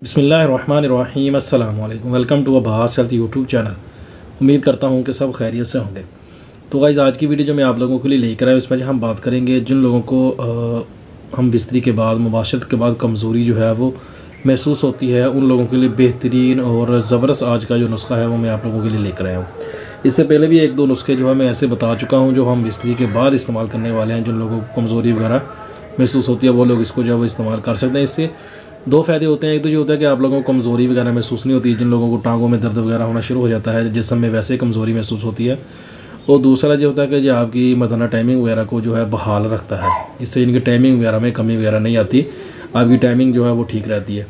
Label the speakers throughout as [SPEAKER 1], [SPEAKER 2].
[SPEAKER 1] बिस्मिल्लाहिर्रहमानिर्रहीम अस्सलाम वालेकुम। Welcome to Abbas health YouTube channel. उम्मीद करता हूँ कि सब खैरियत से होंगे। तो गाइज़, आज की वीडियो जो मैं आप लोगों के लिए लेकर आया उसमें हम बात करेंगे जिन लोगों को हम बिस्तरी के बाद मुबाशरत के बाद कमज़ोरी जो है वो महसूस होती है, उन लोगों के लिए बेहतरीन और ज़बरदस्त आज का जो नुस्खा है वो मैं आप लोगों के लिए लेकर आया हूँ। इससे पहले भी एक दो नुस्खे जो है मैं ऐसे बता चुका हूँ जो हम बिस्तरी के बाद इस्तेमाल करने वाले हैं। जिन लोगों को कमज़ोरी वगैरह महसूस होती है वो लोग इसको जो है वो इस्तेमाल कर सकते हैं। इससे दो फ़ायदे होते हैं। एक तो ये होता है कि आप लोगों को कमज़ोरी वगैरह महसूस नहीं होती, जिन लोगों को टांगों में दर्द वगैरह होना शुरू हो जाता है, जिस्म में वैसे कमज़ोरी महसूस होती है। और दूसरा ये होता है कि जो आपकी मदना टाइमिंग वगैरह को जो है बहाल रखता है। इससे इनकी टाइमिंग वगैरह में कमी वगैरह नहीं आती, आपकी टाइमिंग जो है वो ठीक रहती है।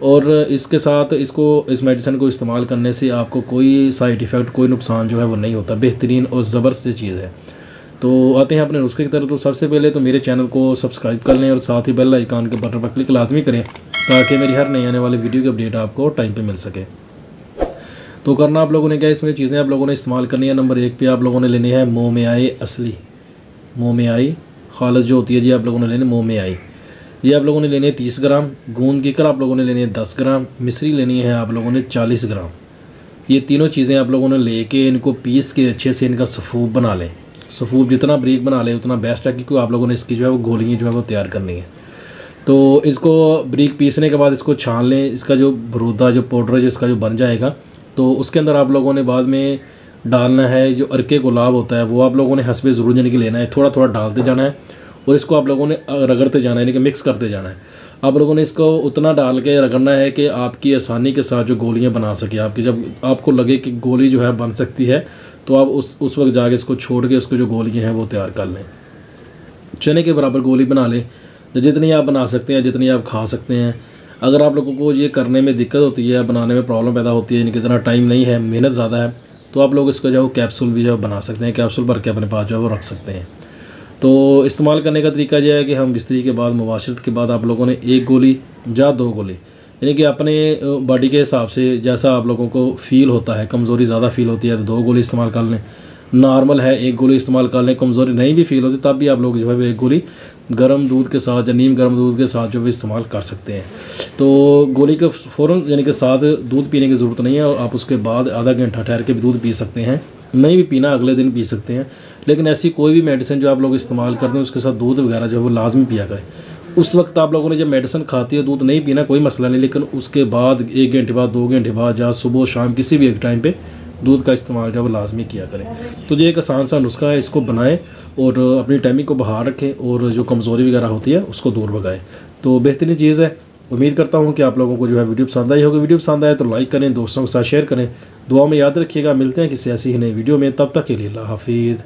[SPEAKER 1] और इसके साथ इस मेडिसिन को इस्तेमाल करने से आपको कोई साइड इफ़ेक्ट, कोई नुकसान जो है वो नहीं होता। बेहतरीन और ज़बरदस्त चीज़ है। तो आते हैं अपने नुस्खे की तरफ। तो सबसे पहले तो मेरे चैनल को सब्सक्राइब कर लें और साथ ही बेल आइकन के बटन पर क्लिक लाजमी करें ताकि मेरी हर नई आने वाली वीडियो की अपडेट आपको टाइम पे मिल सके। तो करना आप लोगों ने क्या, इसमें चीज़ें आप लोगों ने इस्तेमाल करनी है। नंबर 1 पे आप लोगों ने लेनी है मोह में आई असली, मोह में आई खालस जो होती है जी, आप लोगों ने लेनी मोह में आई। ये आप लोगों ने लेनी है 30 ग्राम। गूंद कीकर आप लोगों ने लेनी है 10 ग्राम। मिश्री लेनी है आप लोगों ने 40 ग्राम। ये तीनों चीज़ें आप लोगों ने लेके इनको पीस के अच्छे से इनका सफ़ूब बना लें। सफ़ूब जितना बारीक बना लें उतना बेस्ट है, क्योंकि आप लोगों ने इसकी जो है वो गोलियाँ जो है वो तैयार करनी है। तो इसको बारीक पीसने के बाद इसको छान लें। इसका जो बरूदा जो पाउडर जिसका जो बन जाएगा, तो उसके अंदर आप लोगों ने बाद में डालना है जो अरके गुलाब होता है, वो आप लोगों ने हस्बे ज़रूर यानी कि लेना है। थोड़ा थोड़ा डालते जाना है और इसको आप लोगों ने रगड़ते जाना है, यानी कि मिक्स करते जाना है। आप लोगों ने इसको उतना डाल के रगड़ना है कि आपकी आसानी के साथ जो गोलियां बना सके। आपकी जब आपको लगे कि गोली जो है बन सकती है, तो आप उस वक्त जाके इसको छोड़ के उसको जो गोलियां हैं वो तैयार कर लें। चने के बराबर गोली बना लें, जितनी आप बना सकते हैं, जितनी आप खा सकते हैं। अगर आप लोगों को ये करने में दिक्कत होती है, बनाने में प्रॉब्लम पैदा होती है, इनकी इतना टाइम नहीं है, मेहनत ज़्यादा है, तो आप लोग इसका जो है कैप्सूल भी जो बना सकते हैं। कैप्सूल भर के अपने पास जो है वो रख सकते हैं। तो इस्तेमाल करने का तरीका यह है कि हम बिस्तरी के बाद मुबाशरत के बाद आप लोगों ने 1 गोली या 2 गोली, यानी कि अपने बॉडी के हिसाब से जैसा आप लोगों को फ़ील होता है, कमज़ोरी ज़्यादा फ़ील होती है तो 2 गोली इस्तेमाल कर लें। नॉर्मल है 1 गोली इस्तेमाल कर लें। कमज़ोरी नहीं भी फील होती तब भी आप लोग जो है 1 गोली गर्म दूध के साथ या नीम गर्म दूध के साथ जो है इस्तेमाल कर सकते हैं। तो गोली के फ़ौरन यानी कि साथ दूध पीने की ज़रूरत नहीं है, और आप उसके बाद आधा घंटा ठहर के भी दूध पी सकते हैं। नहीं भी पीना अगले दिन पी सकते हैं। लेकिन ऐसी कोई भी मेडिसिन जो आप लोग इस्तेमाल करते हैं उसके साथ दूध वगैरह जो है वो लाजमी पिया करें। उस वक्त आप लोगों ने जब मेडिसिन खाती है दूध नहीं पीना कोई मसला नहीं, लेकिन उसके बाद 1 घंटे बाद, 2 घंटे बाद, या सुबह शाम किसी भी एक टाइम पे दूध का इस्तेमाल जो है वो लाजमी किया करें। तो ये एक आसान सा नुस्खा है, इसको बनाएं और अपनी टाइमिंग को बहाल रखें और जो कमज़ोरी वगैरह होती है उसको दूर भगाएं। तो बेहतरीन चीज़ है। उम्मीद करता हूँ कि आप लोगों को जो है वीडियो पसंद आई होगी। वीडियो पसंद आए तो लाइक करें, दोस्तों के साथ शेयर करें, दुआ में याद रखिएगा। मिलते हैं किसी ऐसी ही नई वीडियो में, तब तक के लिए अल्लाह हाफिज़।